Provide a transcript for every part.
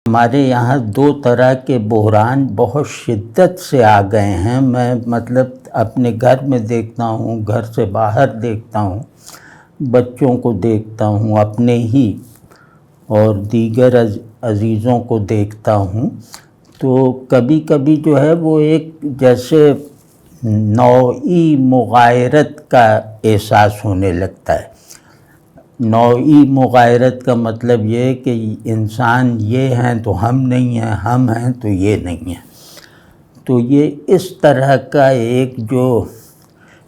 ہمارے یہاں دو طرح کے بحران بہت شدت سے آ گئے ہیں. میں اپنے گھر میں دیکھتا ہوں، گھر سے باہر دیکھتا ہوں، بچوں کو دیکھتا ہوں، اپنے ہی اور دیگر عزیزوں کو دیکھتا ہوں. تو کبھی کبھی جو ہے وہ ایک جیسے نوعی مغایرت کا احساس ہونے لگتا ہے. نوعی مغایرت کا مطلب یہ ہے کہ انسان یہ ہیں تو ہم نہیں ہیں، ہم ہیں تو یہ نہیں ہیں. تو یہ اس طرح کا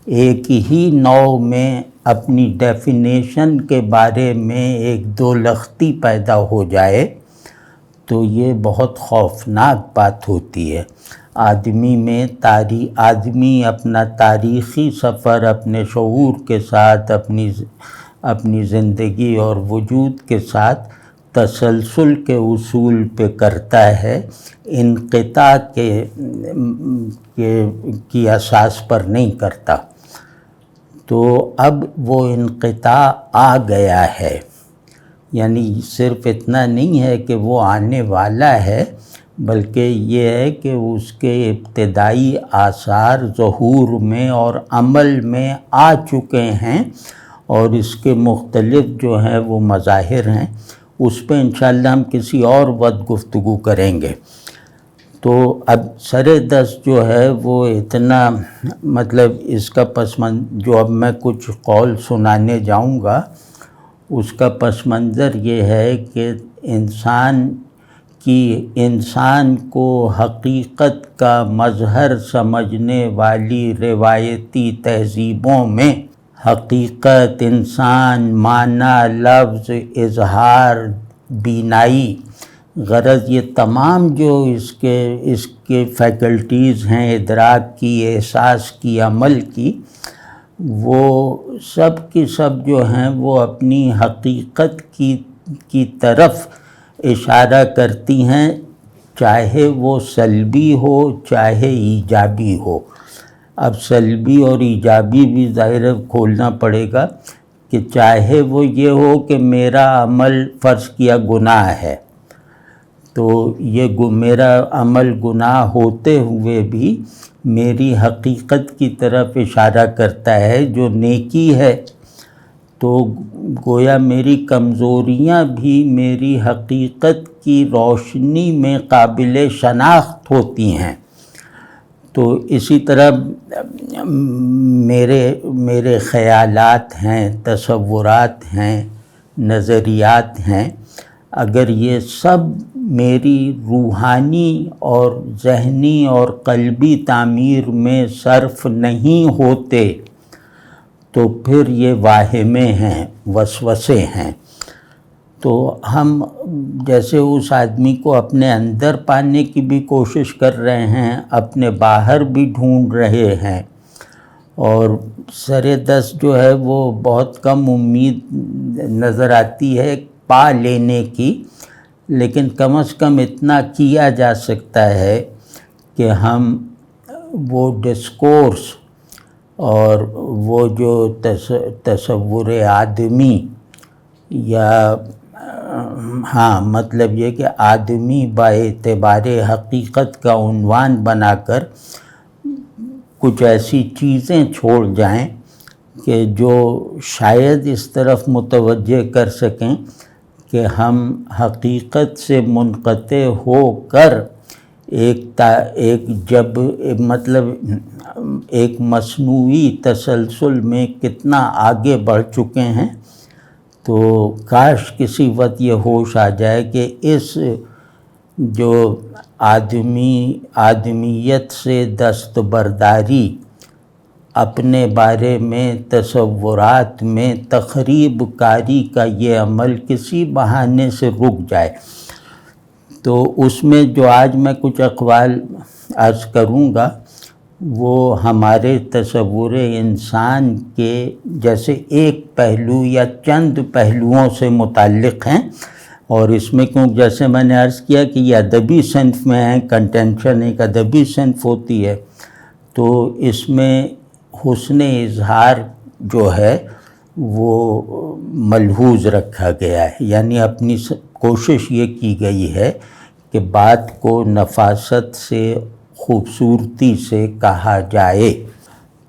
ایک ہی نوع میں اپنی ڈیفینیشن کے بارے میں ایک دو لختی پیدا ہو جائے تو یہ بہت خوفناک بات ہوتی ہے. آدمی اپنا تاریخی سفر اپنے شعور کے ساتھ، اپنی زندگی اور وجود کے ساتھ تسلسل کے اصول پہ کرتا ہے، انقطاع کی اساس پر نہیں کرتا. تو اب وہ انقطاع آ گیا ہے، یعنی صرف اتنا نہیں ہے کہ وہ آنے والا ہے، بلکہ یہ ہے کہ اس کے ابتدائی آثار ظہور میں اور عمل میں آ چکے ہیں، اور اس کے مختلف جو ہیں وہ مظاہر ہیں. اس پہ انشاءاللہ ہم کسی اور وقت گفتگو کریں گے. تو اب سر دست جو ہے وہ اتنا اس کا جو اب میں کچھ قول سنانے جاؤں گا، اس کا پس منظر یہ ہے کہ انسان کو حقیقت کا مظہر سمجھنے والی روایتی تہذیبوں میں حقیقت، انسان، معنی، لفظ، اظہار، بینائی، غرض یہ تمام جو اس کے فیکلٹیز ہیں، ادراک کی، احساس کی، عمل کی، وہ سب کی سب جو ہیں وہ اپنی حقیقت کی طرف اشارہ کرتی ہیں، چاہے وہ سلبی ہو چاہے ایجابی ہو. اب سلبی اور ایجابی بھی ظاہر کھولنا پڑے گا کہ چاہے وہ یہ ہو کہ میرا عمل فرض کیا گناہ ہے، تو یہ میرا عمل گناہ ہوتے ہوئے بھی میری حقیقت کی طرف اشارہ کرتا ہے جو نیکی ہے. تو گویا میری کمزوریاں بھی میری حقیقت کی روشنی میں قابل شناخت ہوتی ہیں. تو اسی طرح میرے خیالات ہیں، تصورات ہیں، نظریات ہیں، اگر یہ سب میری روحانی اور ذہنی اور قلبی تعمیر میں صرف نہیں ہوتے تو پھر یہ واہمے ہیں، وسوسے ہیں. تو ہم جیسے اس آدمی کو اپنے اندر پانے کی بھی کوشش کر رہے ہیں، اپنے باہر بھی ڈھونڈ رہے ہیں، اور سر دست جو ہے وہ بہت کم امید نظر آتی ہے پا لینے کی. لیکن کم از کم اتنا کیا جا سکتا ہے کہ ہم وہ ڈسکورس اور وہ جو تصور آدمی یا یہ کہ آدمی با اعتبار حقیقت کا عنوان بنا کر کچھ ایسی چیزیں چھوڑ جائیں کہ جو شاید اس طرف متوجہ کر سکیں کہ ہم حقیقت سے منقطع ہو کر ایک مصنوعی تسلسل میں کتنا آگے بڑھ چکے ہیں. تو کاش کسی وقت یہ ہوش آ جائے کہ اس جو آدمیت سے دستبرداری، اپنے بارے میں تصورات میں تخریب کاری کا یہ عمل کسی بہانے سے رک جائے. تو اس میں جو آج میں کچھ اقوال عرض کروں گا وہ ہمارے تصور انسان کے جیسے ایک پہلو یا چند پہلوؤں سے متعلق ہیں. اور اس میں جیسے میں نے عرض کیا کہ یہ ادبی صنف میں ہے، کنٹینشن ایک ادبی صنف ہوتی ہے، تو اس میں حسن اظہار جو ہے وہ ملحوظ رکھا گیا ہے. یعنی اپنی کوشش یہ کی گئی ہے کہ بات کو نفاست سے خوبصورتی سے کہا جائے۔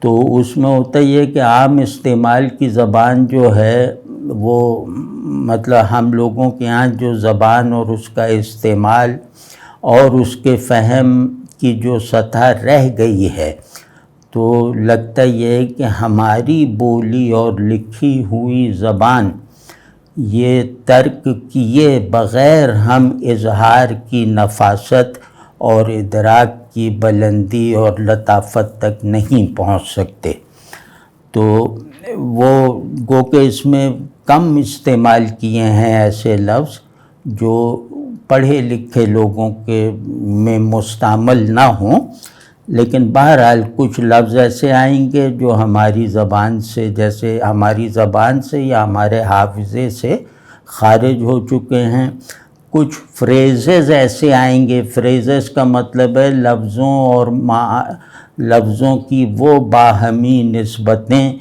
تو اس میں ہوتا یہ کہ عام استعمال کی زبان جو ہے وہ مطلب ہم لوگوں کے ہاں جو زبان اور اس کا استعمال اور اس کے فہم کی جو سطح رہ گئی ہے، تو لگتا یہ ہے کہ ہماری بولی اور لکھی ہوئی زبان یہ ترک کیے بغیر ہم اظہار کی نفاست اور ادراک کی بلندی اور لطافت تک نہیں پہنچ سکتے۔ تو وہ گو کہ اس میں کم استعمال کیے ہیں ایسے لفظ جو پڑھے لکھے لوگوں کے میں مستعمل نہ ہوں، لیکن بہرحال کچھ لفظ ایسے آئیں گے جو ہماری زبان سے، جیسے ہماری زبان سے یا ہمارے حافظے سے خارج ہو چکے ہیں۔ کچھ فریزز ایسے آئیں گے، فریزز کا مطلب ہے لفظوں اور لفظوں کی وہ باہمی نسبتیں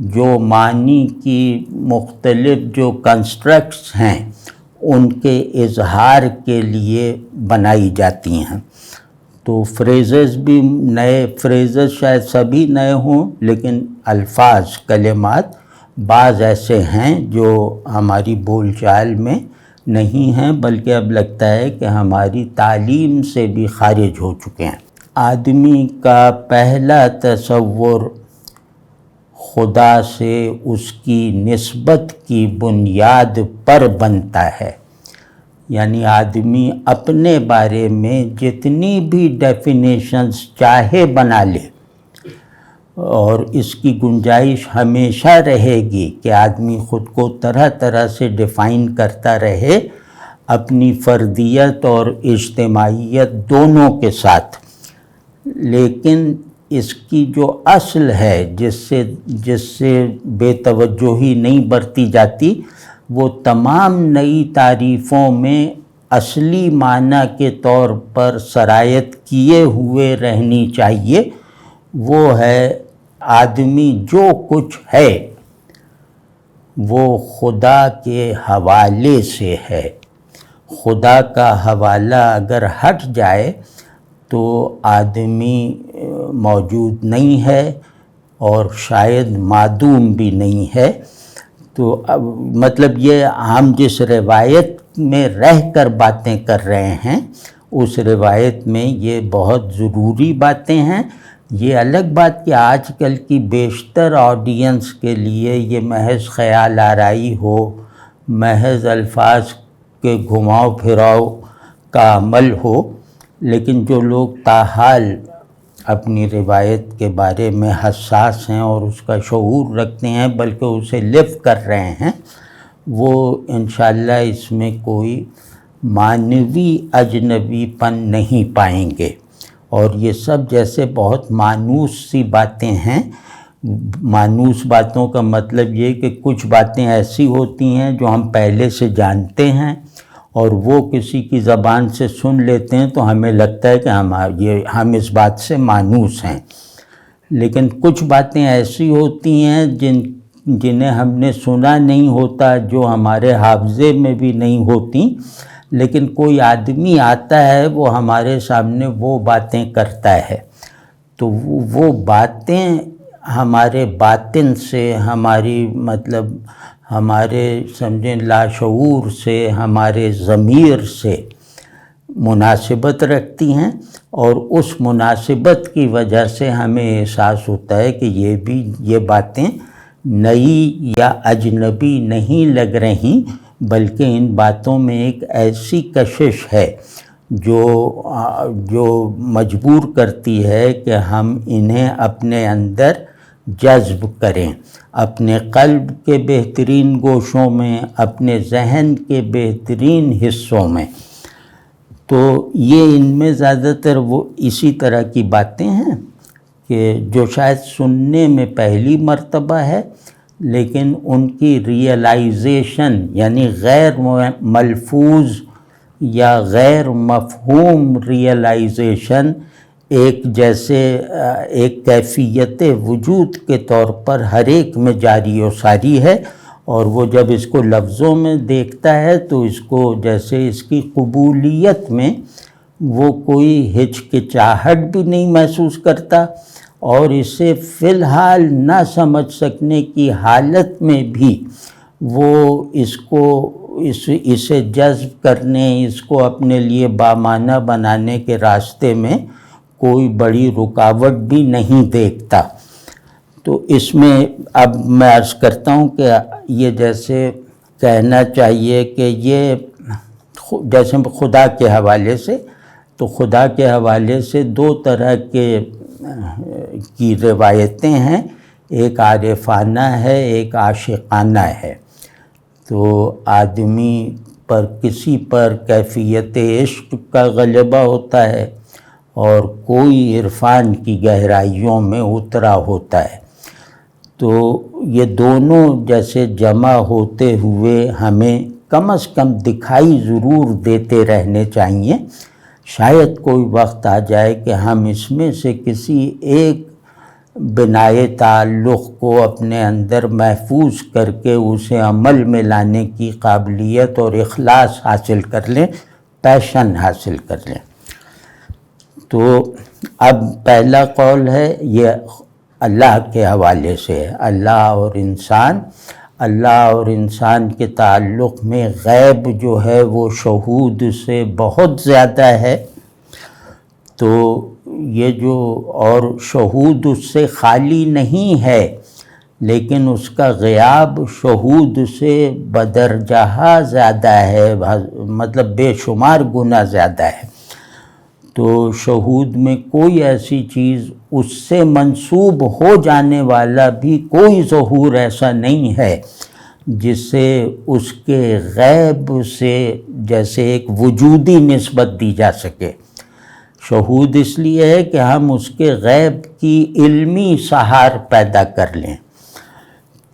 جو معنی کی مختلف جو کنسٹرکٹس ہیں ان کے اظہار کے لیے بنائی جاتی ہیں۔ تو فریزز بھی نئے، فریزز شاید سبھی نئے ہوں، لیکن الفاظ، کلمات بعض ایسے ہیں جو ہماری بول چال میں نہیں ہیں، بلکہ اب لگتا ہے کہ ہماری تعلیم سے بھی خارج ہو چکے ہیں۔ آدمی کا پہلا تصور خدا سے اس کی نسبت کی بنیاد پر بنتا ہے، یعنی آدمی اپنے بارے میں جتنی بھی ڈیفینیشنز چاہے بنا لے، اور اس کی گنجائش ہمیشہ رہے گی کہ آدمی خود کو طرح طرح سے ڈیفائن کرتا رہے اپنی فردیت اور اجتماعیت دونوں کے ساتھ، لیکن اس کی جو اصل ہے جس سے بے توجہی نہیں برتی جاتی، وہ تمام نئی تعریفوں میں اصلی معنی کے طور پر سرایت کیے ہوئے رہنی چاہیے۔ وہ ہے آدمی جو کچھ ہے وہ خدا کے حوالے سے ہے۔ خدا کا حوالہ اگر ہٹ جائے تو آدمی موجود نہیں ہے اور شاید معدوم بھی نہیں ہے۔ تو مطلب یہ ہم جس روایت میں رہ کر باتیں کر رہے ہیں اس روایت میں یہ بہت ضروری باتیں ہیں۔ یہ الگ بات کہ آج کل کی بیشتر آڈینس کے لیے یہ محض خیال آرائی ہو، محض الفاظ کے گھماؤ پھراؤ کا عمل ہو، لیکن جو لوگ تاحال اپنی روایت کے بارے میں حساس ہیں اور اس کا شعور رکھتے ہیں، بلکہ اسے لیو کر رہے ہیں، وہ انشاءاللہ اس میں کوئی معنوی اجنبی پن نہیں پائیں گے۔ اور یہ سب جیسے بہت مانوس سی باتیں ہیں، مانوس باتوں کا مطلب یہ کہ کچھ باتیں ایسی ہوتی ہیں جو ہم پہلے سے جانتے ہیں اور وہ کسی کی زبان سے سن لیتے ہیں تو ہمیں لگتا ہے کہ ہم اس بات سے مانوس ہیں، لیکن کچھ باتیں ایسی ہوتی ہیں جنہیں ہم نے سنا نہیں ہوتا، جو ہمارے حافظے میں بھی نہیں ہوتی، لیکن کوئی آدمی آتا ہے وہ ہمارے سامنے وہ باتیں کرتا ہے، تو وہ باتیں ہمارے باطن سے، ہمارے سمجھیں لاشعور سے، ہمارے ضمیر سے مناسبت رکھتی ہیں، اور اس مناسبت کی وجہ سے ہمیں احساس ہوتا ہے کہ یہ باتیں نئی یا اجنبی نہیں لگ رہیں، بلکہ ان باتوں میں ایک ایسی کشش ہے جو مجبور کرتی ہے کہ ہم انہیں اپنے اندر جذب کریں، اپنے قلب کے بہترین گوشوں میں، اپنے ذہن کے بہترین حصوں میں۔ تو یہ ان میں زیادہ تر وہ اسی طرح کی باتیں ہیں کہ جو شاید سننے میں پہلی مرتبہ ہے، لیکن ان کی ریئلائزیشن یعنی غیر ملفوظ یا غیر مفہوم ریئلائزیشن ایک کیفیت وجود کے طور پر ہر ایک میں جاری و ساری ہے، اور وہ جب اس کو لفظوں میں دیکھتا ہے تو اس کو جیسے اس کی قبولیت میں وہ کوئی ہچکچاہٹ بھی نہیں محسوس کرتا، اور اسے فی الحال نہ سمجھ سکنے کی حالت میں بھی وہ اسے جذب کرنے، اس کو اپنے لیے بامعنی بنانے کے راستے میں کوئی بڑی رکاوٹ بھی نہیں دیکھتا۔ تو اس میں اب میں عرض کرتا ہوں کہ یہ جیسے کہنا چاہیے کہ یہ جیسے خدا کے حوالے سے، تو خدا کے حوالے سے دو طرح کی روایتیں ہیں، ایک عارفانہ ہے، ایک عاشقانہ ہے۔ تو آدمی پر کسی پر کیفیت عشق کا غلبہ ہوتا ہے اور کوئی عرفان کی گہرائیوں میں اترا ہوتا ہے۔ تو یہ دونوں جیسے جمع ہوتے ہوئے ہمیں کم از کم دکھائی ضرور دیتے رہنے چاہیے۔ شاید کوئی وقت آ جائے کہ ہم اس میں سے کسی ایک بنائے تعلق کو اپنے اندر محفوظ کر کے اسے عمل میں لانے کی قابلیت اور اخلاص حاصل کر لیں، پیشن حاصل کر لیں۔ تو اب پہلا قول ہے یہ اللہ کے حوالے سے ہے، اللہ اور انسان کے تعلق میں غیب جو ہے وہ شہود سے بہت زیادہ ہے۔ تو یہ جو اور شہود اس سے خالی نہیں ہے، لیکن اس کا غیاب شہود سے بدرجہ زیادہ ہے، مطلب بے شمار گنا زیادہ ہے۔ تو شہود میں کوئی ایسی چیز اس سے منسوب ہو جانے والا بھی کوئی ظہور ایسا نہیں ہے جس سے اس کے غیب سے جیسے ایک وجودی نسبت دی جا سکے۔ شہود اس لیے ہے کہ ہم اس کے غیب کی علمی سہار پیدا کر لیں۔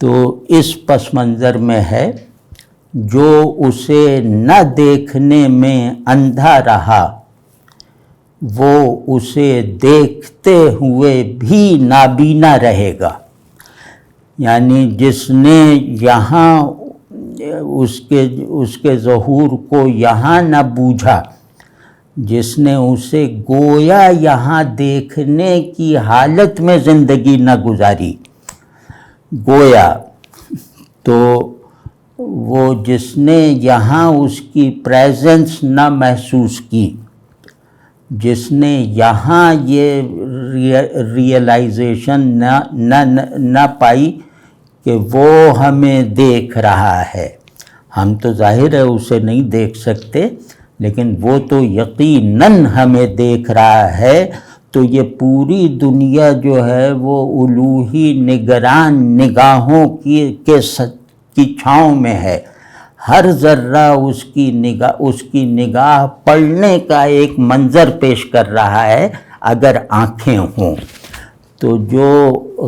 تو اس پس منظر میں ہے جو اسے نہ دیکھنے میں اندھا رہا، وہ اسے دیکھتے ہوئے بھی نابینا رہے گا۔ یعنی جس نے یہاں اس کے ظہور کو یہاں نہ بوجھا، جس نے اسے گویا یہاں دیکھنے کی حالت میں زندگی نہ گزاری، گویا، تو وہ جس نے یہاں اس کی پریزنس نہ محسوس کی، جس نے یہاں یہ ریئلائزیشن نہ پائی کہ وہ ہمیں دیکھ رہا ہے۔ ہم تو ظاہر ہے اسے نہیں دیکھ سکتے، لیکن وہ تو یقیناً ہمیں دیکھ رہا ہے۔ تو یہ پوری دنیا جو ہے وہ الوہی نگران نگاہوں کی چھاؤں میں ہے۔ ہر ذرہ اس کی نگاہ پڑھنے کا ایک منظر پیش کر رہا ہے اگر آنکھیں ہوں۔ تو جو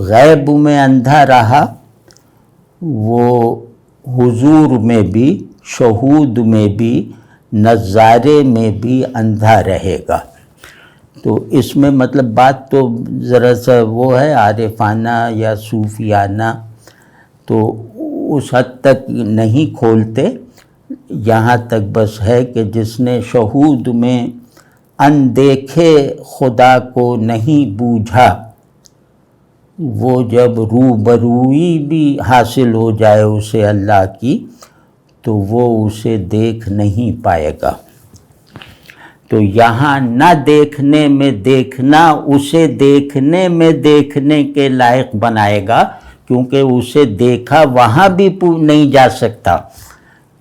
غیب میں اندھا رہا وہ حضور میں بھی، شہود میں بھی، نظارے میں بھی اندھا رہے گا۔ تو اس میں مطلب بات تو ذرا سا وہ ہے عارفانہ یا صوفیانہ، تو اس حد تک نہیں کھولتے، یہاں تک بس ہے کہ جس نے شہود میں اندیکھے خدا کو نہیں بوجھا، وہ جب روبروئی بھی حاصل ہو جائے اسے اللہ کی تو وہ اسے دیکھ نہیں پائے گا۔ تو یہاں نہ دیکھنے میں دیکھنا اسے دیکھنے میں دیکھنے کے لائق بنائے گا، کیونکہ اسے دیکھا وہاں بھی نہیں جا سکتا۔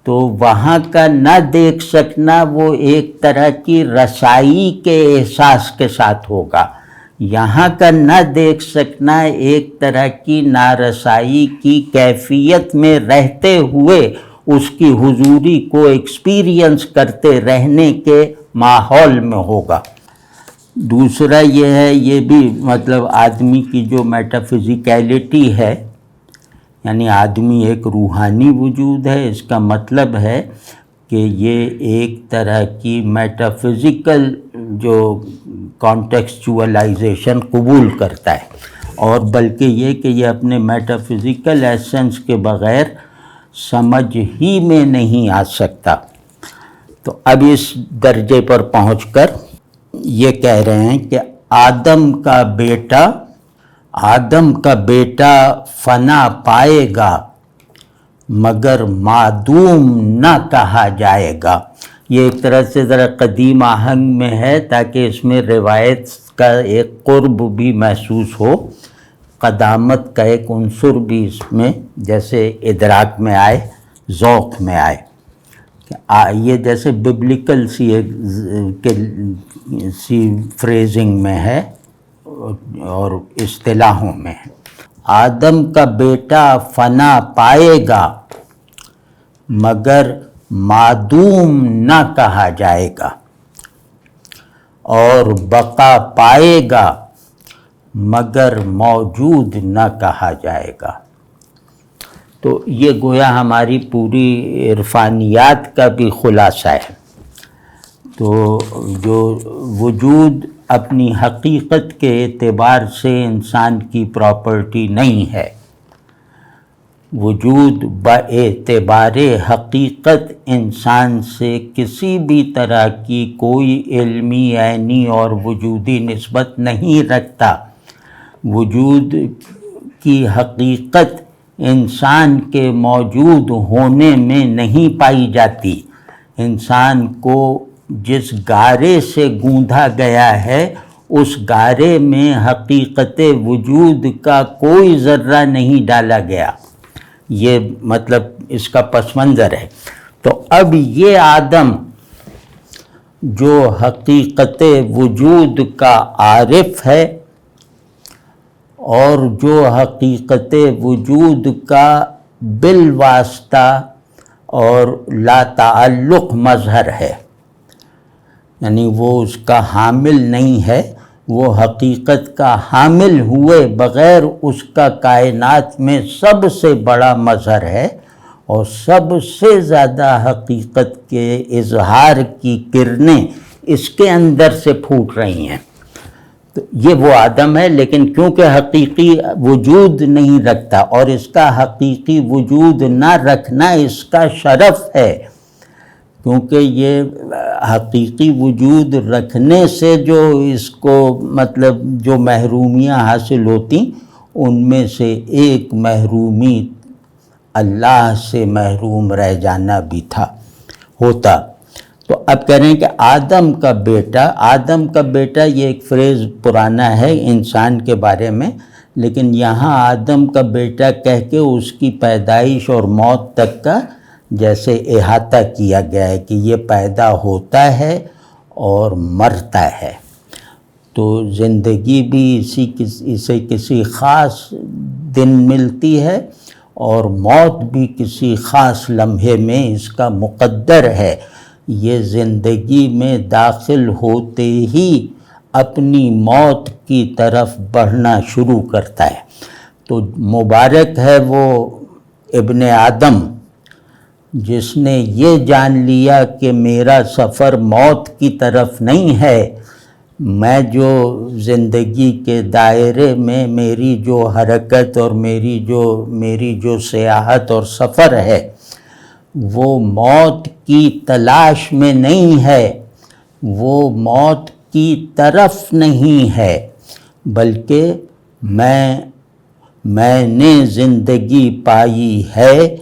تو وہاں کا نہ دیکھ سکنا وہ ایک طرح کی رسائی کے احساس کے ساتھ ہوگا، یہاں کا نہ دیکھ سکنا ایک طرح کی نارسائی کی کیفیت میں رہتے ہوئے اس کی حضوری کو ایکسپیرینس کرتے رہنے کے ماحول میں ہوگا۔ دوسرا یہ ہے، یہ بھی مطلب آدمی کی جو میٹافزیکیلٹی ہے، یعنی آدمی ایک روحانی وجود ہے، اس کا مطلب ہے کہ یہ ایک طرح کی میٹافزیکل جو کانٹیکسچولائزیشن قبول کرتا ہے، اور بلکہ یہ کہ یہ اپنے میٹافزیکل ایسنس کے بغیر سمجھ ہی میں نہیں آ سکتا۔ تو اب اس درجے پر پہنچ کر یہ کہہ رہے ہیں کہ آدم کا بیٹا فنا پائے گا مگر معدوم نہ کہا جائے گا۔ یہ ایک طرح سے ذرا قدیم آہنگ میں ہے تاکہ اس میں روایت کا ایک قرب بھی محسوس ہو، قدامت کا ایک عنصر بھی اس میں جیسے ادراک میں آئے، ذوق میں آئے۔ یہ جیسے ببلیکل سی فریزنگ میں ہے اور اصطلاحوں میں ہے۔ آدم کا بیٹا فنا پائے گا مگر معدوم نہ کہا جائے گا، اور بقا پائے گا مگر موجود نہ کہا جائے گا۔ تو یہ گویا ہماری پوری عرفانیات کا بھی خلاصہ ہے۔ تو جو وجود اپنی حقیقت کے اعتبار سے انسان کی پراپرٹی نہیں ہے، وجود باعتبار حقیقت انسان سے کسی بھی طرح کی کوئی علمی، عینی اور وجودی نسبت نہیں رکھتا۔ وجود کی حقیقت انسان کے موجود ہونے میں نہیں پائی جاتی۔ انسان کو جس گارے سے گوندھا گیا ہے اس گارے میں حقیقت وجود کا کوئی ذرہ نہیں ڈالا گیا۔ یہ مطلب اس کا پس منظر ہے۔ تو اب یہ آدم جو حقیقت وجود کا عارف ہے اور جو حقیقت وجود کا بالواسطہ اور لا تعلق مظہر ہے، یعنی وہ اس کا حامل نہیں ہے، وہ حقیقت کا حامل ہوئے بغیر اس کا کائنات میں سب سے بڑا مظہر ہے اور سب سے زیادہ حقیقت کے اظہار کی کرنیں اس کے اندر سے پھوٹ رہی ہیں۔ تو یہ وہ آدم ہے، لیکن کیونکہ حقیقی وجود نہیں رکھتا، اور اس کا حقیقی وجود نہ رکھنا اس کا شرف ہے، کیونکہ یہ حقیقی وجود رکھنے سے جو اس کو مطلب جو محرومیاں حاصل ہوتی، ان میں سے ایک محرومی اللہ سے محروم رہ جانا بھی ہوتا۔ تو اب کہہ رہے ہیں کہ آدم کا بیٹا یہ ایک فریز پرانا ہے انسان کے بارے میں، لیکن یہاں آدم کا بیٹا کہہ کے اس کی پیدائش اور موت تک کا جیسے احاطہ کیا گیا ہے کہ یہ پیدا ہوتا ہے اور مرتا ہے۔ تو زندگی بھی اسے کسی خاص دن ملتی ہے اور موت بھی کسی خاص لمحے میں اس کا مقدر ہے۔ یہ زندگی میں داخل ہوتے ہی اپنی موت کی طرف بڑھنا شروع کرتا ہے۔ تو مبارک ہے وہ ابن آدم جس نے یہ جان لیا کہ میرا سفر موت کی طرف نہیں ہے، میں جو زندگی کے دائرے میں میری جو حرکت اور میری جو سیاحت اور سفر ہے وہ موت کی تلاش میں نہیں ہے، وہ موت کی طرف نہیں ہے، بلکہ میں نے زندگی پائی ہے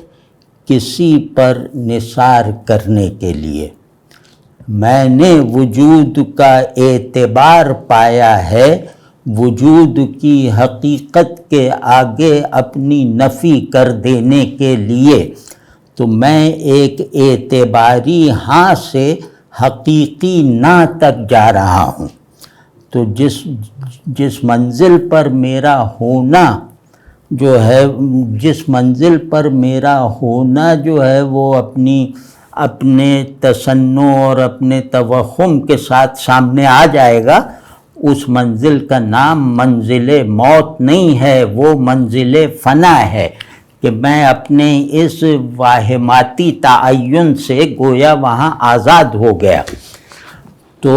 کسی پر نثار کرنے کے لیے۔ میں نے وجود کا اعتبار پایا ہے وجود کی حقیقت کے آگے اپنی نفی کر دینے کے لیے۔ تو میں ایک اعتباری ہاں سے حقیقی نہ تک جا رہا ہوں۔ تو جس منزل پر میرا ہونا جو ہے وہ اپنے تصنع اور اپنے توہم کے ساتھ سامنے آ جائے گا، اس منزل کا نام منزل موت نہیں ہے، وہ منزل فنا ہے کہ میں اپنے اس واہماتی تعین سے گویا وہاں آزاد ہو گیا۔ تو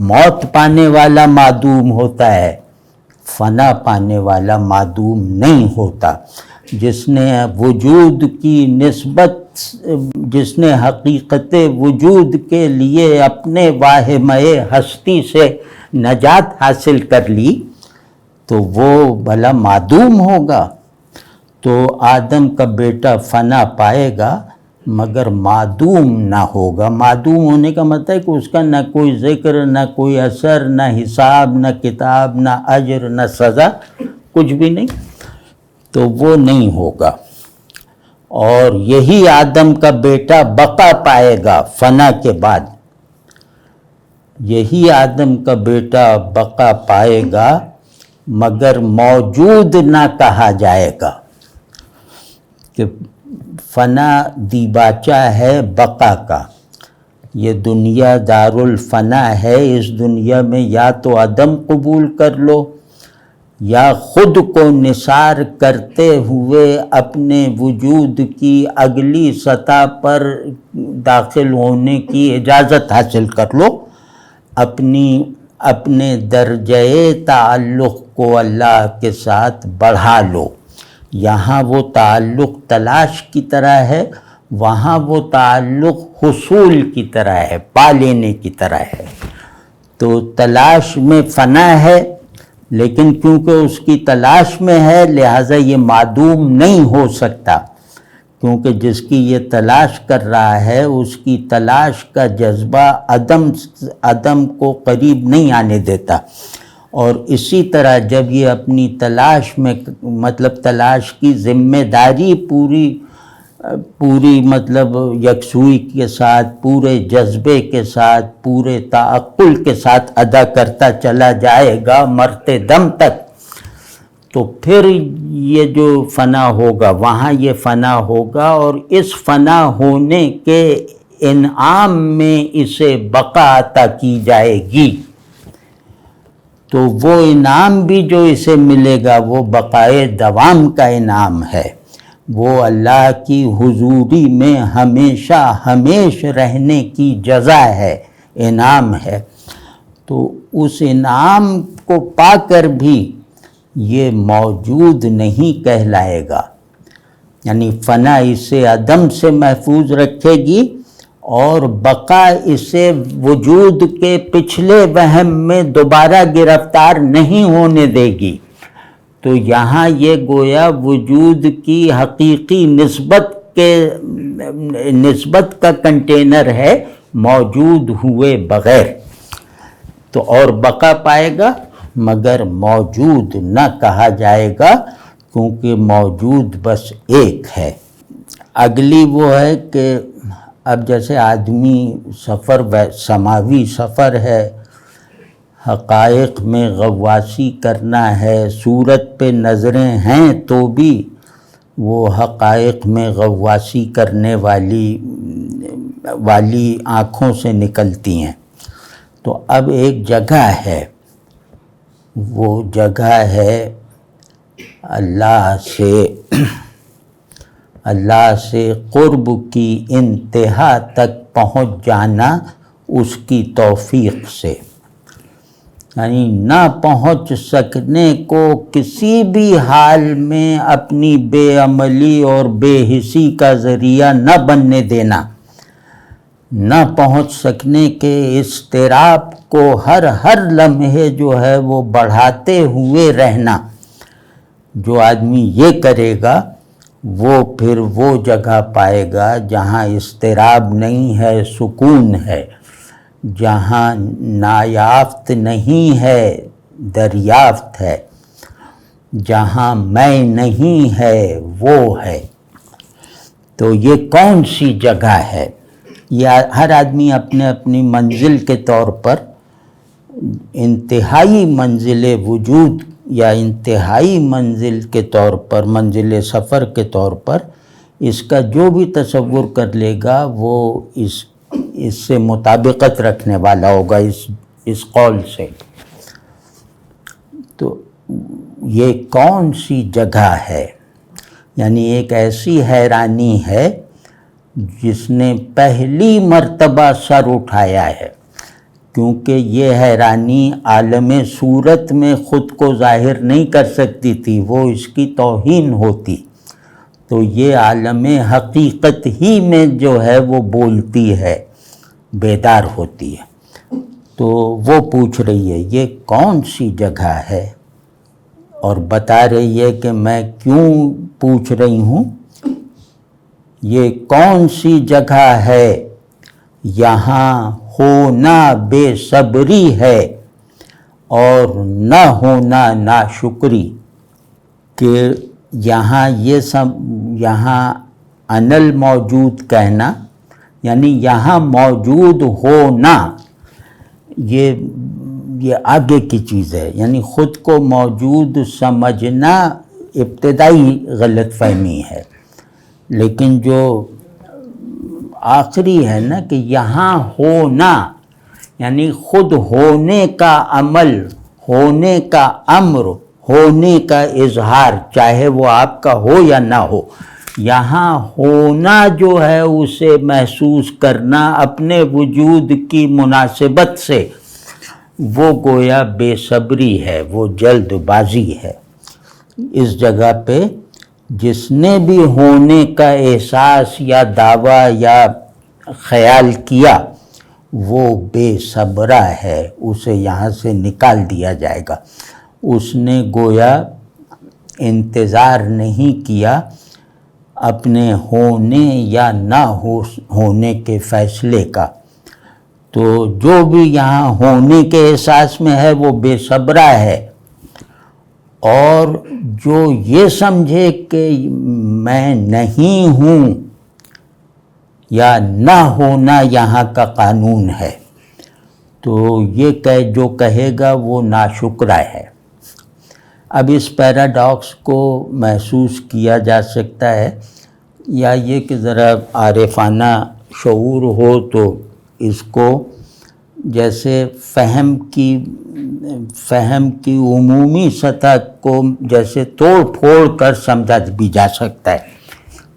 موت پانے والا معدوم ہوتا ہے، فنا پانے والا معدوم نہیں ہوتا۔ جس نے وجود کی نسبت، جس نے حقیقت وجود کے لیے اپنے واہمہ ہستی سے نجات حاصل کر لی تو وہ بھلا معدوم ہوگا؟ تو آدم کا بیٹا فنا پائے گا مگر معدوم نہ ہوگا۔ معدوم ہونے کا مطلب ہے کہ اس کا نہ کوئی ذکر، نہ کوئی اثر، نہ حساب، نہ کتاب، نہ اجر، نہ سزا، کچھ بھی نہیں، تو وہ نہیں ہوگا۔ اور یہی آدم کا بیٹا بقا پائے گا فنا کے بعد، یہی آدم کا بیٹا بقا پائے گا مگر موجود نہ کہا جائے گا، کہ فنا دیباچہ ہے بقا کا۔ یہ دنیا دارالفنا ہے، اس دنیا میں یا تو عدم قبول کر لو یا خود کو نثار کرتے ہوئے اپنے وجود کی اگلی سطح پر داخل ہونے کی اجازت حاصل کر لو، اپنے درجۂ تعلق کو اللہ کے ساتھ بڑھا لو۔ یہاں وہ تعلق تلاش کی طرح ہے، وہاں وہ تعلق حصول کی طرح ہے، پا لینے کی طرح ہے۔ تو تلاش میں فنا ہے، لیکن کیونکہ اس کی تلاش میں ہے لہٰذا یہ معدوم نہیں ہو سکتا، کیونکہ جس کی یہ تلاش کر رہا ہے اس کی تلاش کا جذبہ عدم کو قریب نہیں آنے دیتا۔ اور اسی طرح جب یہ اپنی تلاش میں، مطلب تلاش کی ذمہ داری پوری مطلب یکسوئی کے ساتھ، پورے جذبے کے ساتھ، پورے تعقل کے ساتھ ادا کرتا چلا جائے گا مرتے دم تک، تو پھر یہ جو فنا ہوگا وہاں یہ فنا ہوگا، اور اس فنا ہونے کے انعام میں اسے بقا عطا کی جائے گی۔ تو وہ انعام بھی جو اسے ملے گا وہ بقائے دوام کا انعام ہے، وہ اللہ کی حضوری میں ہمیشہ ہمیش رہنے کی جزا ہے، انعام ہے۔ تو اس انعام کو پا کر بھی یہ موجود نہیں کہلائے گا، یعنی فنا اسے عدم سے محفوظ رکھے گی اور بقا اسے وجود کے پچھلے وہم میں دوبارہ گرفتار نہیں ہونے دے گی۔ تو یہاں یہ گویا وجود کی حقیقی نسبت کا کنٹینر ہے موجود ہوئے بغیر، تو اور بقا پائے گا مگر موجود نہ کہا جائے گا، کیونکہ موجود بس ایک ہے۔ اگلی وہ ہے کہ اب جیسے آدمی سفر سماوی سفر ہے، حقائق میں غواصی کرنا ہے، صورت پہ نظریں ہیں تو بھی وہ حقائق میں غواصی کرنے والی آنکھوں سے نکلتی ہیں۔ تو اب ایک جگہ ہے، وہ جگہ ہے اللہ سے قرب کی انتہا تک پہنچ جانا اس کی توفیق سے، یعنی نہ پہنچ سکنے کو کسی بھی حال میں اپنی بے عملی اور بے حسی کا ذریعہ نہ بننے دینا، نہ پہنچ سکنے کے اضطراب کو ہر لمحے جو ہے وہ بڑھاتے ہوئے رہنا۔ جو آدمی یہ کرے گا وہ پھر وہ جگہ پائے گا جہاں اضطراب نہیں ہے، سکون ہے، جہاں نایافت نہیں ہے، دریافت ہے، جہاں میں نہیں ہے وہ ہے۔ تو یہ کون سی جگہ ہے؟ یہ ہر آدمی اپنی منزل کے طور پر، انتہائی منزل وجود یا انتہائی منزل کے طور پر، منزل سفر کے طور پر اس کا جو بھی تصور کر لے گا وہ اس سے مطابقت رکھنے والا ہوگا، اس قول سے۔ تو یہ کون سی جگہ ہے؟ یعنی ایک ایسی حیرانی ہے جس نے پہلی مرتبہ سر اٹھایا ہے، کیونکہ یہ حیرانی عالم صورت میں خود کو ظاہر نہیں کر سکتی تھی، وہ اس کی توہین ہوتی، تو یہ عالم حقیقت ہی میں جو ہے وہ بولتی ہے، بیدار ہوتی ہے۔ تو وہ پوچھ رہی ہے یہ کون سی جگہ ہے، اور بتا رہی ہے کہ میں کیوں پوچھ رہی ہوں، یہ کون سی جگہ ہے، یہاں ہونا بے صبری ہے اور نہ ہونا ناشکری، کہ یہاں یہاں انل موجود کہنا، یعنی یہاں موجود ہونا، یہ آگے کی چیز ہے، یعنی خود کو موجود سمجھنا ابتدائی غلط فہمی ہے، لیکن جو آخری ہے نا کہ یہاں ہونا، یعنی خود ہونے کا عمل، ہونے کا امر، ہونے کا اظہار، چاہے وہ آپ کا ہو یا نہ ہو، یہاں ہونا جو ہے اسے محسوس کرنا اپنے وجود کی مناسبت سے، وہ گویا بے صبری ہے، وہ جلد بازی ہے۔ اس جگہ پہ جس نے بھی ہونے کا احساس یا دعویٰ یا خیال کیا وہ بے صبرہ ہے، اسے یہاں سے نکال دیا جائے گا۔ اس نے گویا انتظار نہیں کیا اپنے ہونے یا نہ ہونے کے فیصلے کا، تو جو بھی یہاں ہونے کے احساس میں ہے وہ بے صبرہ ہے، اور جو یہ سمجھے کہ میں نہیں ہوں یا نہ ہونا یہاں کا قانون ہے، تو یہ جو کہے گا وہ ناشکرہ ہے۔ اب اس پیراڈاکس کو محسوس کیا جا سکتا ہے، یا یہ کہ ذرا عارفانہ شعور ہو تو اس کو جیسے فہم کی عمومی سطح کو جیسے توڑ پھوڑ کر سمجھا بھی جا سکتا ہے،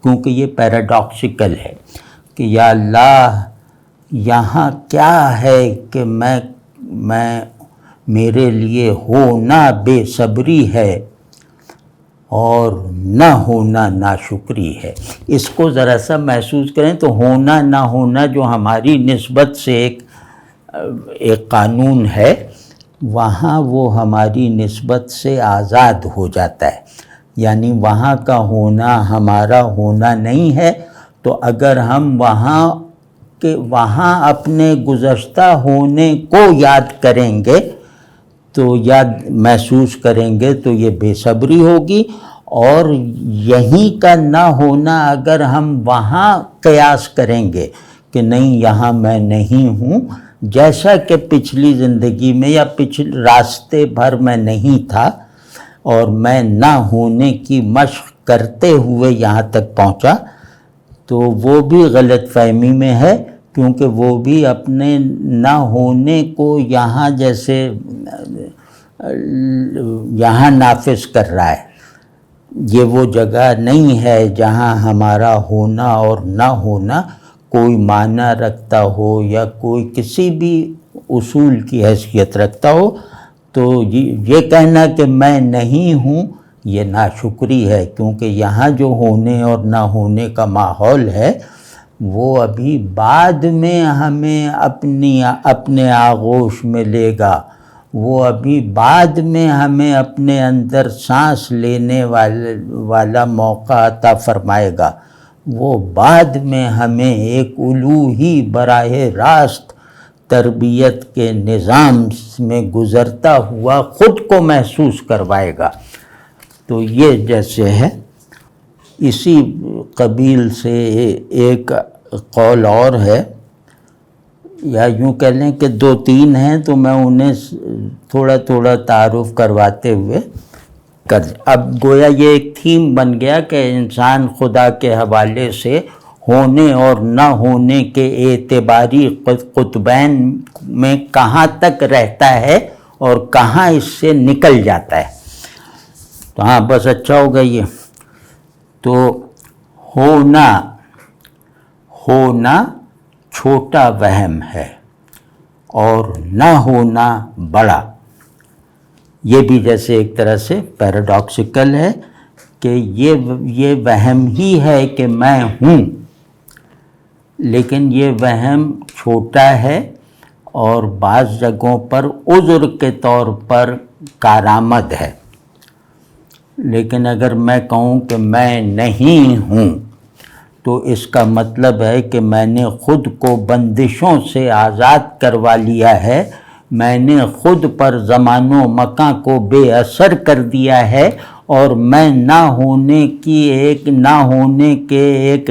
کیونکہ یہ پیراڈاکسیکل ہے کہ یا اللہ یہاں کیا ہے کہ میرے لیے ہونا بے صبری ہے اور نہ ہونا ناشکری ہے۔ اس کو ذرا سا محسوس کریں تو ہونا نہ ہونا جو ہماری نسبت سے ایک قانون ہے، وہاں وہ ہماری نسبت سے آزاد ہو جاتا ہے، یعنی وہاں کا ہونا ہمارا ہونا نہیں ہے، تو اگر ہم وہاں اپنے گزشتہ ہونے کو یاد کریں گے تو محسوس کریں گے تو یہ بے صبری ہوگی، اور یہیں کا نہ ہونا اگر ہم وہاں قیاس کریں گے کہ نہیں یہاں میں نہیں ہوں، جیسا کہ پچھلی زندگی میں یا پچھلے راستے بھر میں نہیں تھا، اور میں نہ ہونے کی مشق کرتے ہوئے یہاں تک پہنچا، تو وہ بھی غلط فہمی میں ہے، کیونکہ وہ بھی اپنے نہ ہونے کو یہاں جیسے یہاں نافذ کر رہا ہے۔ یہ وہ جگہ نہیں ہے جہاں ہمارا ہونا اور نہ ہونا کوئی معنی رکھتا ہو یا کوئی کسی بھی اصول کی حیثیت رکھتا ہو، تو یہ کہنا کہ میں نہیں ہوں یہ ناشکری ہے، کیونکہ یہاں جو ہونے اور نہ ہونے کا ماحول ہے وہ ابھی بعد میں ہمیں اپنے آغوش میں لے گا، وہ ابھی بعد میں ہمیں اپنے اندر سانس لینے والا موقع عطا فرمائے گا، وہ بعد میں ہمیں ایک الوہی براہ راست تربیت کے نظام میں گزرتا ہوا خود کو محسوس کروائے گا۔ تو یہ جیسے ہے، اسی قبیل سے ایک قول اور ہے، یا یوں کہہ لیں کہ 2-3 ہیں، تو میں انہیں تھوڑا تھوڑا تعارف کرواتے ہوئے اب گویا یہ ایک تھیم بن گیا کہ انسان خدا کے حوالے سے ہونے اور نہ ہونے کے اعتباری قطبین میں کہاں تک رہتا ہے اور کہاں اس سے نکل جاتا ہے۔ تو ہاں بس اچھا ہوگا یہ تو ہونا چھوٹا وہم ہے، اور نہ ہونا بڑا. یہ بھی جیسے ایک طرح سے پیراڈاکسیکل ہے کہ یہ وہم ہی ہے کہ میں ہوں، لیکن یہ وہم چھوٹا ہے اور بعض جگہوں پر عذر کے طور پر کارآمد ہے. لیکن اگر میں کہوں کہ میں نہیں ہوں تو اس کا مطلب ہے کہ میں نے خود کو بندشوں سے آزاد کروا لیا ہے، میں نے خود پر زمان و مکان کو بے اثر کر دیا ہے، اور میں نہ ہونے کے ایک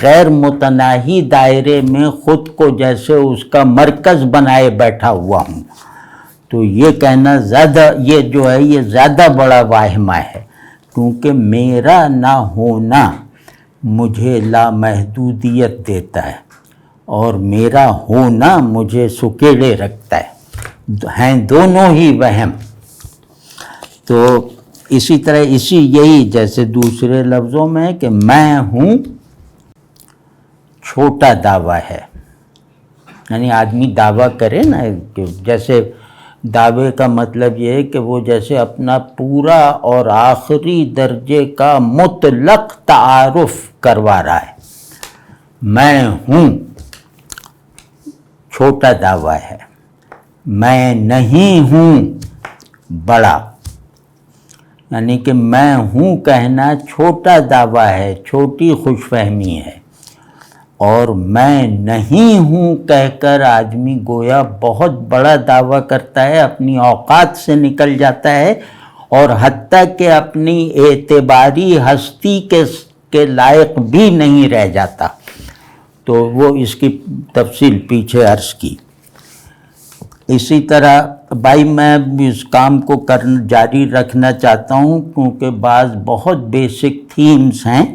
غیر متناہی دائرے میں خود کو جیسے اس کا مرکز بنائے بیٹھا ہوا ہوں. تو یہ کہنا یہ زیادہ بڑا واہمہ ہے، کیونکہ میرا نہ ہونا مجھے لامحدودیت دیتا ہے اور میرا ہونا مجھے سکیڑے رکھتا ہے. ہیں دونوں ہی وہم. تو اسی طرح یہی جیسے دوسرے لفظوں میں کہ میں ہوں چھوٹا دعویٰ ہے. یعنی آدمی دعویٰ کرے نا، کہ جیسے دعوے کا مطلب یہ ہے کہ وہ جیسے اپنا پورا اور آخری درجے کا مطلق تعارف کروا رہا ہے. میں ہوں چھوٹا دعویٰ ہے، میں نہیں ہوں بڑا. یعنی کہ میں ہوں کہنا چھوٹا دعویٰ ہے، چھوٹی خوش فہمی ہے، اور میں نہیں ہوں کہہ کر آدمی گویا بہت بڑا دعویٰ کرتا ہے، اپنی اوقات سے نکل جاتا ہے، اور حتیٰ کہ اپنی اعتباری ہستی کے لائق بھی نہیں رہ جاتا. تو وہ اس کی تفصیل پیچھے عرض کی. اسی طرح بھائی میں اس کام کو جاری رکھنا چاہتا ہوں، کیونکہ بعض بہت بیسک تھیمز ہیں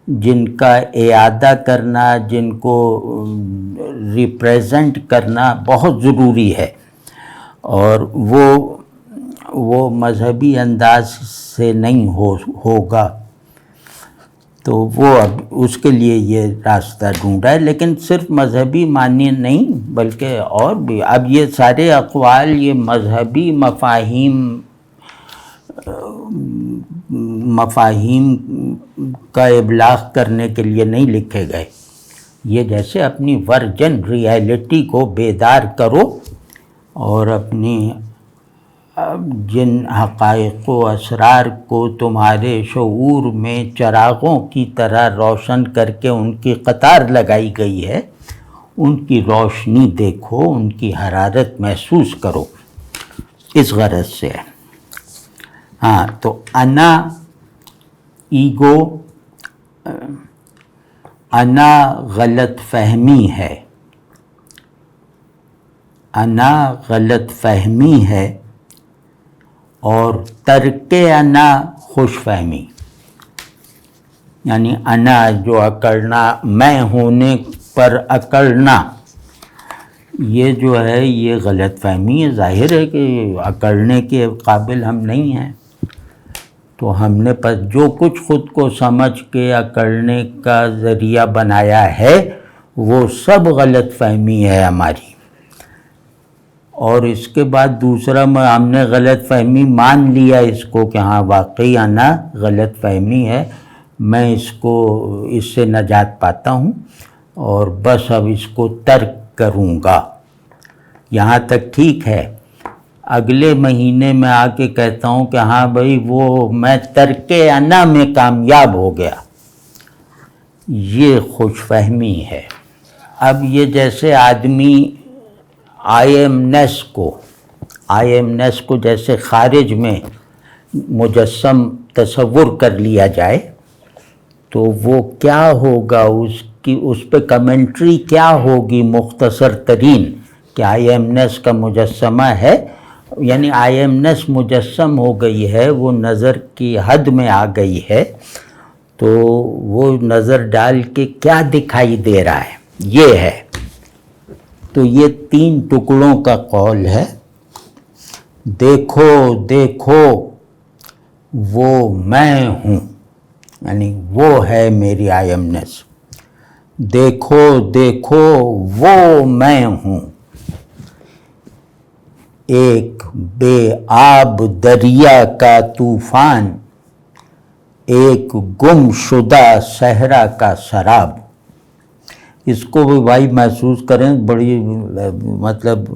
جن کا اعادہ کرنا، جن کو ریپریزنٹ کرنا بہت ضروری ہے، اور وہ مذہبی انداز سے نہیں ہوگا. تو وہ اب اس کے لیے یہ راستہ ڈھونڈا ہے. لیکن صرف مذہبی معنی نہیں بلکہ اور بھی. اب یہ سارے اقوال یہ مذہبی مفاہیم کا ابلاغ کرنے کے لیے نہیں لکھے گئے. یہ جیسے اپنی ورجن ریالٹی کو بیدار کرو اور اپنی جن حقائق و اسرار کو تمہارے شعور میں چراغوں کی طرح روشن کر کے ان کی قطار لگائی گئی ہے، ان کی روشنی دیکھو، ان کی حرارت محسوس کرو. اس غرض سے ہاں. تو انا ایگو، انا غلط فہمی ہے، انا غلط فہمی ہے، اور ترک انا خوش فہمی. یعنی انا جو اکڑنا، میں ہونے پر اکڑنا، یہ جو ہے یہ غلط فہمی ہے. ظاہر ہے کہ اکڑنے کے قابل ہم نہیں ہیں، تو ہم نے جو کچھ خود کو سمجھ کے اکڑنے کا ذریعہ بنایا ہے وہ سب غلط فہمی ہے ہماری. اور اس کے بعد دوسرا ہم نے غلط فہمی مان لیا اس کو کہ ہاں واقعی انا غلط فہمی ہے، میں اس سے نجات پاتا ہوں اور بس اب اس کو ترک کروں گا. یہاں تک ٹھیک ہے. اگلے مہینے میں آ کے کہتا ہوں کہ ہاں بھائی وہ میں ترک انا میں کامیاب ہو گیا، یہ خوش فہمی ہے. اب یہ جیسے آدمی آئی ایم نیس کو جیسے خارج میں مجسم تصور کر لیا جائے تو وہ کیا ہوگا، اس پہ کمنٹری کیا ہوگی مختصر ترین، کہ آئی ایم نیس کا مجسمہ ہے. یعنی آئی ایم نیس مجسم ہو گئی ہے، وہ نظر کی حد میں آ گئی ہے، تو وہ نظر ڈال کے کیا دکھائی دے رہا ہے یہ ہے. تو یہ 3 ٹکڑوں کا قول ہے. دیکھو دیکھو وہ میں ہوں، یعنی وہ ہے میری آئی ایم نیس. دیکھو دیکھو وہ میں ہوں، ایک بے آب دریا کا طوفان، ایک گم شدہ صحرا کا سراب۔ اس کو بھی بھائی محسوس کریں، بڑی مطلب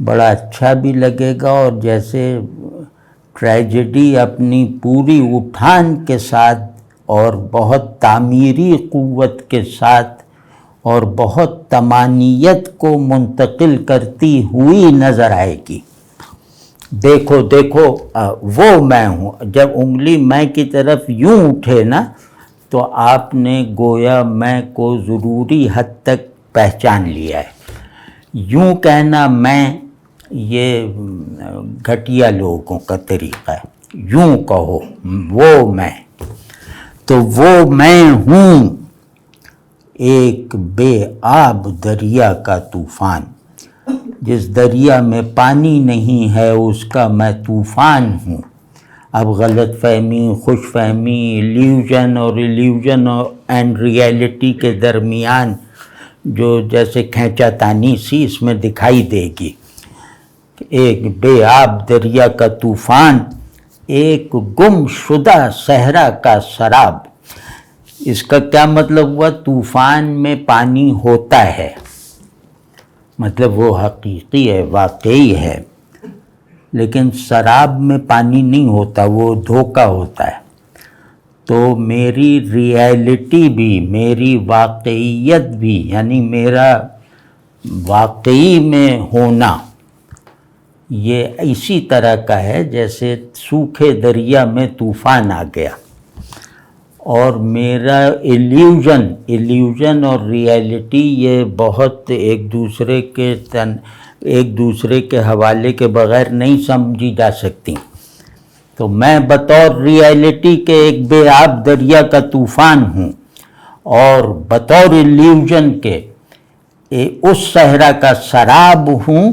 بڑا اچھا بھی لگے گا، اور جیسے ٹریجڈی اپنی پوری اٹھان کے ساتھ اور بہت تعمیری قوت کے ساتھ اور بہت طمانینت کو منتقل کرتی ہوئی نظر آئے گی۔ دیکھو دیکھو وہ میں ہوں۔ جب انگلی میں کی طرف یوں اٹھے نا تو آپ نے گویا میں کو ضروری حد تک پہچان لیا ہے۔ یوں کہنا میں یہ گھٹیا لوگوں کا طریقہ ہے، یوں کہو وہ میں، تو وہ میں ہوں ایک بے آب دریا کا طوفان، جس دریا میں پانی نہیں ہے اس کا میں طوفان ہوں۔ اب غلط فہمی، خوش فہمی، ایلیوژن اینڈ ریئلٹی کے درمیان جو جیسے کھینچا تانی سی اس میں دکھائی دے گی۔ ایک بے آب دریا کا طوفان، ایک گم شدہ صحرا کا سراب۔ اس کا کیا مطلب ہوا؟ طوفان میں پانی ہوتا ہے، مطلب وہ حقیقی ہے، واقعی ہے، لیکن سراب میں پانی نہیں ہوتا، وہ دھوکہ ہوتا ہے۔ تو میری ریئلٹی بھی، میری واقعیت بھی، یعنی میرا واقعی میں ہونا، یہ اسی طرح کا ہے جیسے سوکھے دریا میں طوفان آ گیا، اور میرا ایلیوژن اور ریئلٹی یہ بہت ایک دوسرے کے حوالے کے بغیر نہیں سمجھی جا سکتی۔ تو میں بطور ریئلٹی کے ایک بے آب دریا کا طوفان ہوں، اور بطور ایلیوژن کے اس صحرا کا سراب ہوں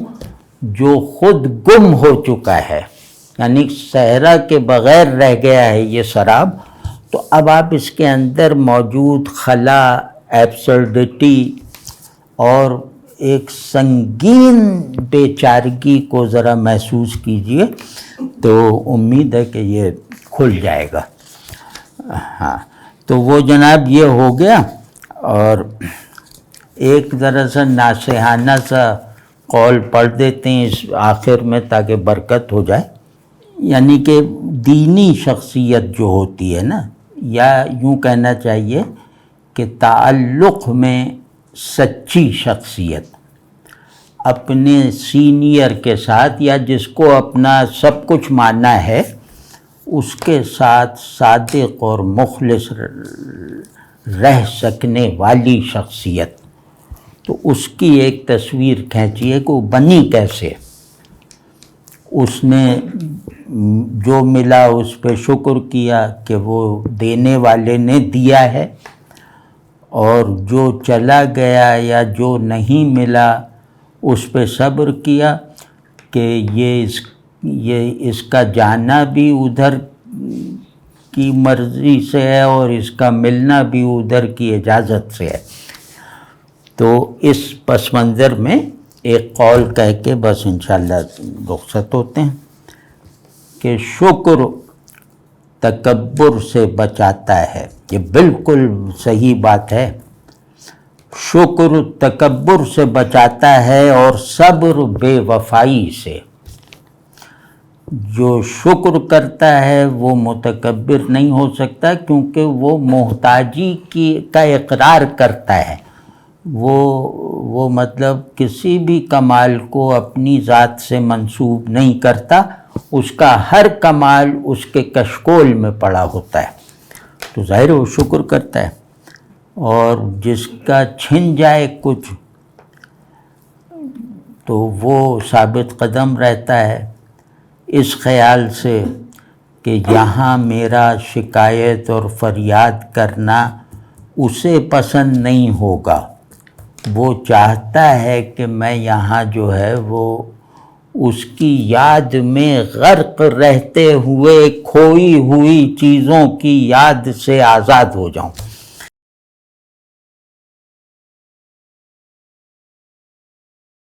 جو خود گم ہو چکا ہے، یعنی صحرا کے بغیر رہ گیا ہے یہ سراب۔ تو اب آپ اس کے اندر موجود خلا، ایبسرڈٹی اور ایک سنگین بے چارگی کو ذرا محسوس کیجئے، تو امید ہے کہ یہ کھل جائے گا۔ ہاں، تو وہ جناب یہ ہو گیا، اور ایک ذرا سا ناصحانہ سا قول پڑھ دیتے ہیں اس آخر میں تاکہ برکت ہو جائے۔ یعنی کہ دینی شخصیت جو ہوتی ہے نا، یا یوں کہنا چاہیے کہ تعلق میں سچی شخصیت اپنے سینئر کے ساتھ، یا جس کو اپنا سب کچھ ماننا ہے، اس کے ساتھ صادق اور مخلص رہ سکنے والی شخصیت، تو اس کی ایک تصویر کھینچیے کہ وہ بنی کیسے۔ اس نے جو ملا اس پہ شکر کیا کہ وہ دینے والے نے دیا ہے، اور جو چلا گیا یا جو نہیں ملا اس پہ صبر کیا کہ یہ اس کا جانا بھی ادھر کی مرضی سے ہے اور اس کا ملنا بھی ادھر کی اجازت سے ہے۔ تو اس پس منظر میں ایک قول کہہ کے بس انشاءاللہ رخصت ہوتے ہیں کہ شکر تکبر سے بچاتا ہے۔ یہ بالکل صحیح بات ہے، شکر تکبر سے بچاتا ہے، اور صبر بے وفائی سے۔ جو شکر کرتا ہے وہ متکبر نہیں ہو سکتا، کیونکہ وہ محتاجی کا اقرار کرتا ہے۔ وہ مطلب کسی بھی کمال کو اپنی ذات سے منسوب نہیں کرتا، اس کا ہر کمال اس کے کشکول میں پڑا ہوتا ہے، تو ظاہر وہ شکر کرتا ہے۔ اور جس کا چھن جائے کچھ تو وہ ثابت قدم رہتا ہے اس خیال سے کہ یہاں میرا شکایت اور فریاد کرنا اسے پسند نہیں ہوگا۔ وہ چاہتا ہے کہ میں یہاں جو ہے وہ اس کی یاد میں غرق رہتے ہوئے کھوئی ہوئی چیزوں کی یاد سے آزاد ہو جاؤں۔